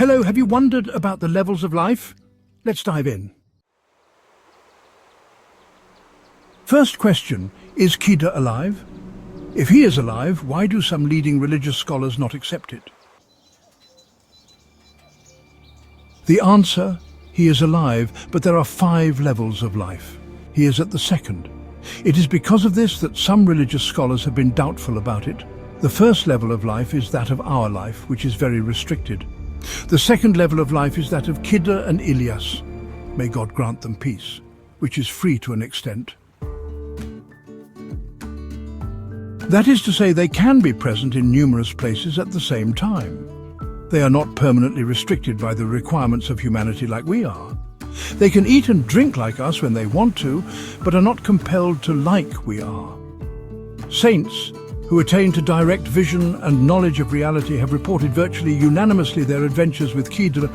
Hello, have you wondered about the levels of life? Let's dive in. First question, is Qida alive? If he is alive, why do some leading religious scholars not accept it? The answer, he is alive, but there are 5 levels of life. He is at the second. It is because of this that some religious scholars have been doubtful about it. The first level of life is that of our life, which is very restricted. The second level of life is that of Qida and Ilyas, may God grant them peace, which is free to an extent. That is to say, they can be present in numerous places at the same time. They are not permanently restricted by the requirements of humanity like we are. They can eat and drink like us when they want to, but are not compelled to like we are. Saints who attain to direct vision and knowledge of reality have reported virtually unanimously their adventures with Qida,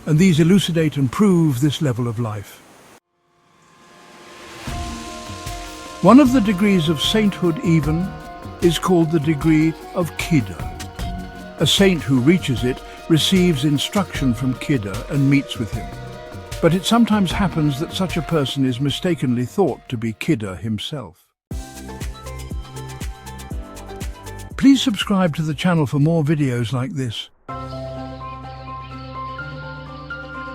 and these elucidate and prove this level of life. One of the degrees of sainthood even is called the degree of Qida. A saint who reaches it receives instruction from Qida and meets with him. But it sometimes happens that such a person is mistakenly thought to be Qida himself. Please subscribe to the channel for more videos like this.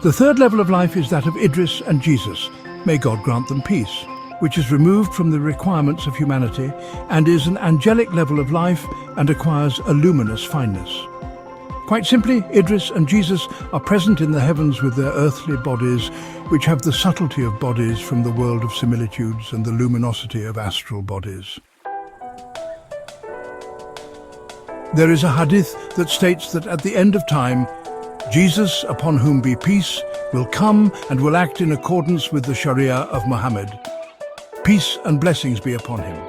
The third level of life is that of Idris and Jesus, may God grant them peace, which is removed from the requirements of humanity and is an angelic level of life and acquires a luminous fineness. Quite simply, Idris and Jesus are present in the heavens with their earthly bodies, which have the subtlety of bodies from the world of similitudes and the luminosity of astral bodies. There is a Hadith that states that at the end of time, Jesus, upon whom be peace, will come and will act in accordance with the Sharia of Mohammad. Peace and blessings be upon him.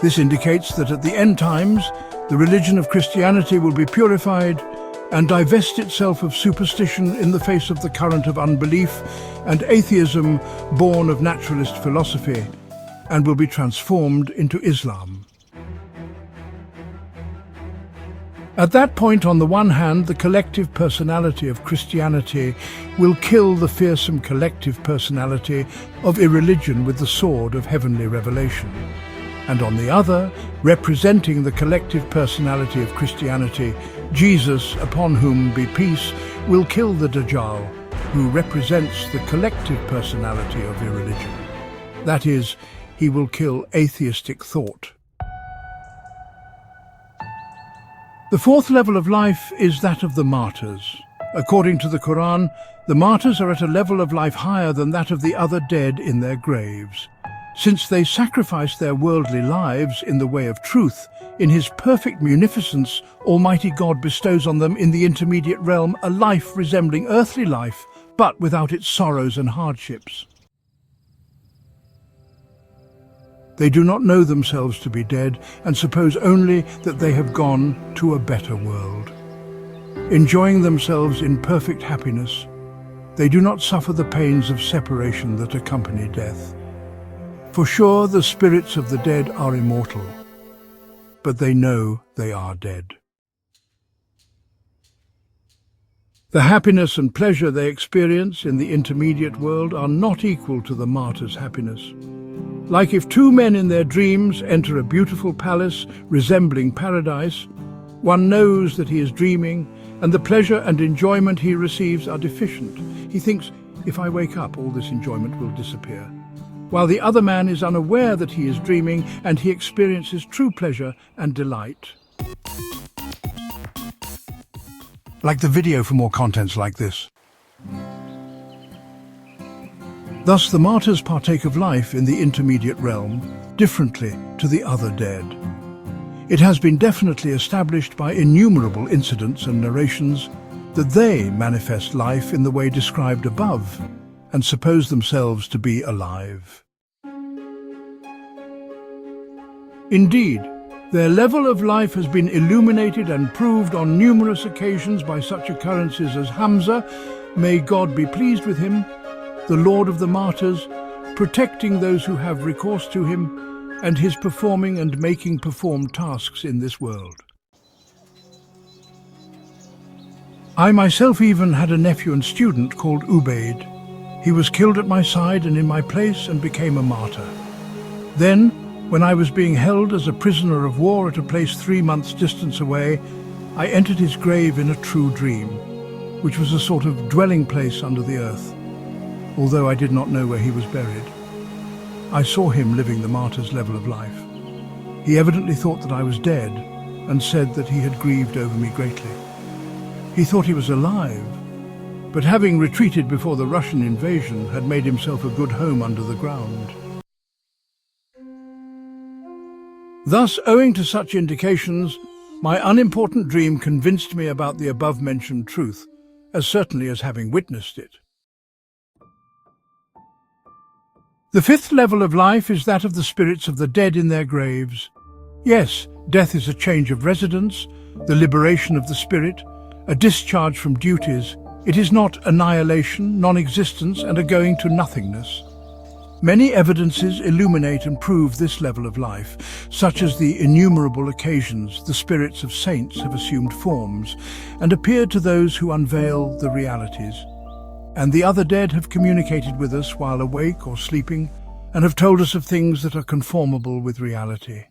This indicates that at the end times, the religion of Christianity will be purified and divest itself of superstition in the face of the current of unbelief and atheism born of naturalist philosophy, and will be transformed into Islam. At that point, on the one hand, the collective personality of Christianity will kill the fearsome collective personality of irreligion with the sword of heavenly revelation. And on the other, representing the collective personality of Christianity, Jesus, upon whom be peace, will kill the Dajjal, who represents the collective personality of irreligion. That is, he will kill atheistic thought. The fourth level of life is that of the martyrs. According to the Quran, the martyrs are at a level of life higher than that of the other dead in their graves. Since they sacrifice their worldly lives in the way of truth, in His perfect munificence, Almighty God bestows on them in the intermediate realm a life resembling earthly life, but without its sorrows and hardships. They do not know themselves to be dead and suppose only that they have gone to a better world. Enjoying themselves in perfect happiness, they do not suffer the pains of separation that accompany death. For sure, the spirits of the dead are immortal, but they know they are dead. The happiness and pleasure they experience in the intermediate world are not equal to the martyr's happiness. Like if two men in their dreams enter a beautiful palace resembling paradise, one knows that he is dreaming, and the pleasure and enjoyment he receives are deficient. He thinks, if I wake up, all this enjoyment will disappear. While the other man is unaware that he is dreaming, and he experiences true pleasure and delight. Like the video for more contents like this. Thus, the martyrs partake of life in the intermediate realm differently to the other dead. It has been definitely established by innumerable incidents and narrations that they manifest life in the way described above and suppose themselves to be alive. Indeed, their level of life has been illuminated and proved on numerous occasions by such occurrences as Hamza, may God be pleased with him, the Lord of the Martyrs, protecting those who have recourse to him, and his performing and making perform tasks in this world. I myself even had a nephew and student called Ubaid. He was killed at my side and in my place and became a martyr. Then, when I was being held as a prisoner of war at a place 3 months' distance away, I entered his grave in a true dream, which was a sort of dwelling place under the earth, although I did not know where he was buried. I saw him living the martyr's level of life. He evidently thought that I was dead and said that he had grieved over me greatly. He thought he was alive, but having retreated before the Russian invasion, had made himself a good home under the ground. Thus, owing to such indications, my unimportant dream convinced me about the above-mentioned truth, as certainly as having witnessed it. The fifth level of life is that of the spirits of the dead in their graves. Yes, death is a change of residence, the liberation of the spirit, a discharge from duties. It is not annihilation, non-existence, and a going to nothingness. Many evidences illuminate and prove this level of life, such as the innumerable occasions the spirits of saints have assumed forms and appeared to those who unveil the realities. And the other dead have communicated with us while awake or sleeping, and have told us of things that are conformable with reality.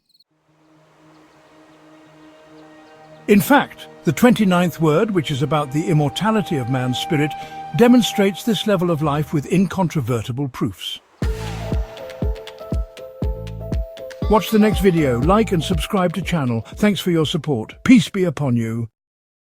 In fact, the 29th word, which is about the immortality of man's spirit, demonstrates this level of life with incontrovertible proofs. Watch the next video, like and subscribe to channel. Thanks for your support. Peace be upon you.